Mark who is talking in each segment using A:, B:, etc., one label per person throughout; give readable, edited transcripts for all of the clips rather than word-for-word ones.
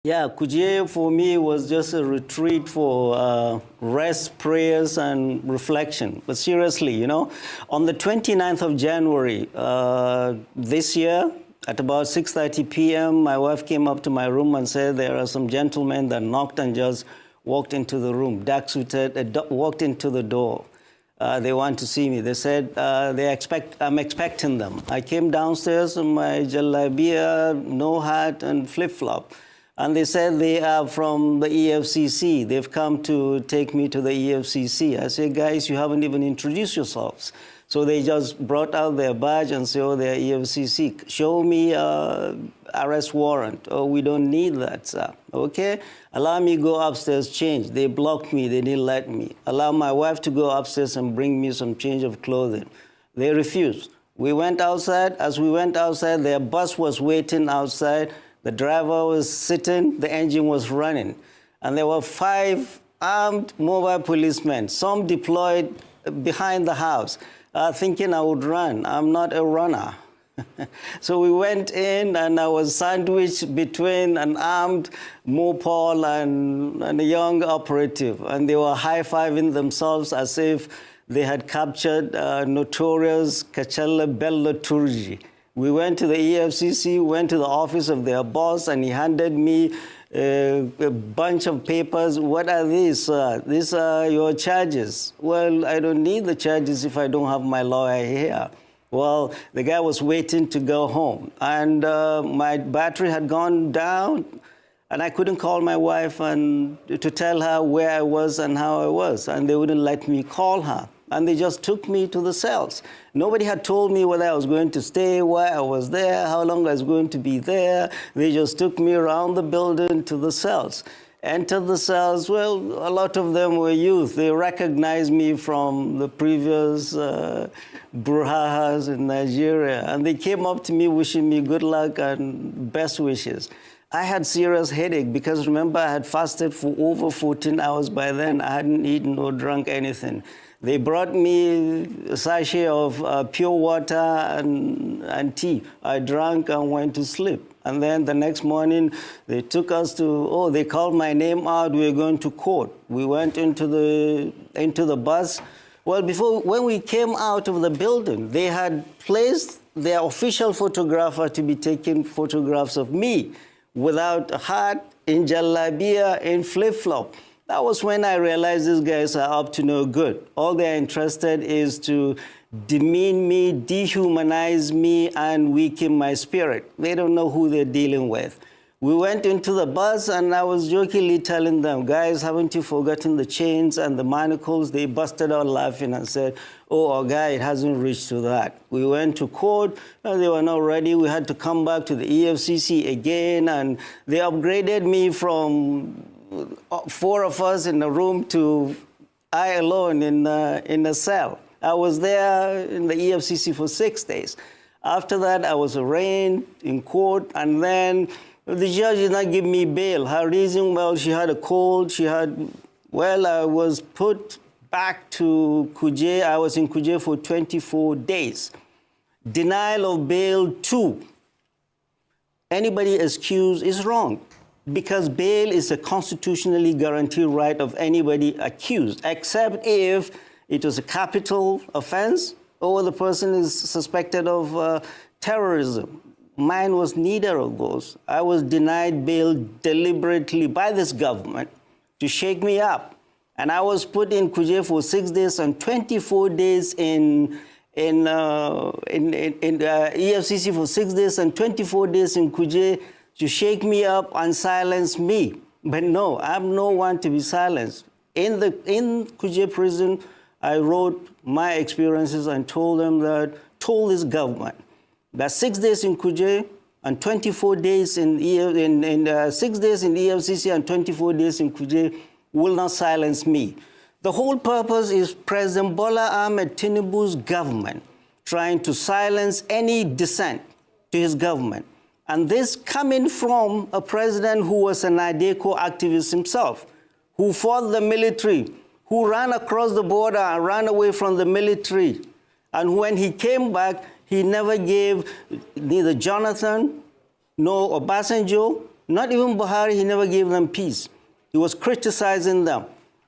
A: Yeah, Kuje for me was just a retreat for rest, prayers, and reflection. But seriously, on the 29th of January this year, at about 6:30 p.m., my wife came up to my room and said there are some gentlemen that knocked and just walked into the room, dark-suited, walked into the door. They want to see me. They said I'm expecting them. I came downstairs in my jalabia, no hat, and flip-flop. And they said they are from the EFCC. They've come to take me to the EFCC. I said, guys, you haven't even introduced yourselves. So they just brought out their badge and said, oh, they're EFCC. Show me arrest warrant. Oh, we don't need that, sir. Okay? Allow me to go upstairs, change. They blocked me. They didn't let me. Allow my wife to go upstairs and bring me some change of clothing. They refused. We went outside. As we went outside, their bus was waiting outside. The driver was sitting, the engine was running. And there were 5 armed mobile policemen, some deployed behind the house, thinking I would run. I'm not a runner. So we went in, and I was sandwiched between an armed mopal and a young operative. And they were high-fiving themselves as if they had captured notorious Kachala Bello Turji. We went to the EFCC, went to the office of their boss, and he handed me a bunch of papers. What are these? These are your charges. Well, I don't need the charges if I don't have my lawyer here. Well, the guy was waiting to go home, and my battery had gone down, and I couldn't call my wife and to tell her where I was and how I was, and they wouldn't let me call her. And they just took me to the cells. Nobody had told me whether I was going to stay, why I was there, how long I was going to be there. They just took me around the building to the cells. Entered the cells. Well, a lot of them were youth. They recognized me from the previous brouhahas in Nigeria. And they came up to me wishing me good luck and best wishes. I had serious headache because, remember, I had fasted for over 14 hours by then. I hadn't eaten or drunk anything. They brought me a sachet of pure water and tea. I drank and went to sleep. And then the next morning, they took us to, they called my name out. We were going to court. We went into the bus. Well, when we came out of the building, they had placed their official photographer to be taking photographs of me without a hat, in jalabia, in flip-flop. That was when I realized these guys are up to no good. All they're interested is to demean me, dehumanize me, and weaken my spirit. They don't know who they're dealing with. We went into the bus, and I was jokingly telling them, guys, haven't you forgotten the chains and the manacles? They busted out laughing and said, oh, our guy, it hasn't reached to that. We went to court, and they were not ready. We had to come back to the EFCC again, and they upgraded me from 4 of us in a room to I alone in a cell. I was there in the EFCC for 6 days. After that, I was arraigned in court, and then the judge did not give me bail. Her reason, well, she had a cold. I was put back to Kuje. I was in Kuje for 24 days. Denial of bail 2. Anybody accused is wrong, because bail is a constitutionally guaranteed right of anybody accused, except if it was a capital offense or the person is suspected of terrorism. Mine was neither of those. I was denied bail deliberately by this government to shake me up. And I was put in Kuje for 6 days and 24 days in EFCC for 6 days and 24 days in Kuje to shake me up and silence me. But no, I'm no one to be silenced. In Kuje prison, I wrote my experiences and told this government that 6 days in Kuje and 24 days 6 days in EFCC and 24 days in Kuje will not silence me. The whole purpose is President Bola Ahmed Tinubu's government trying to silence any dissent to his government. And this coming from a president who was an IDECO activist himself, who fought the military, who ran across the border and ran away from the military. And when he came back, he never gave neither Jonathan, nor Obasanjo, Not even Buhari, he never gave them peace. He was criticizing them.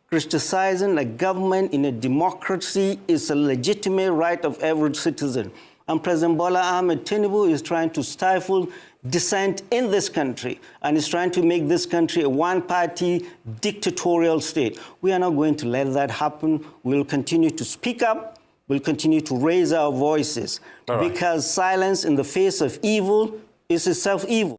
A: Criticizing a government in a democracy is a legitimate right of every citizen. And President Bola Ahmed Tinubu is trying to stifle dissent in this country and is trying to make this country a one-party dictatorial state. We are not going to let that happen. We'll continue to speak up. We'll continue to raise our voices because silence in the face of evil is itself evil.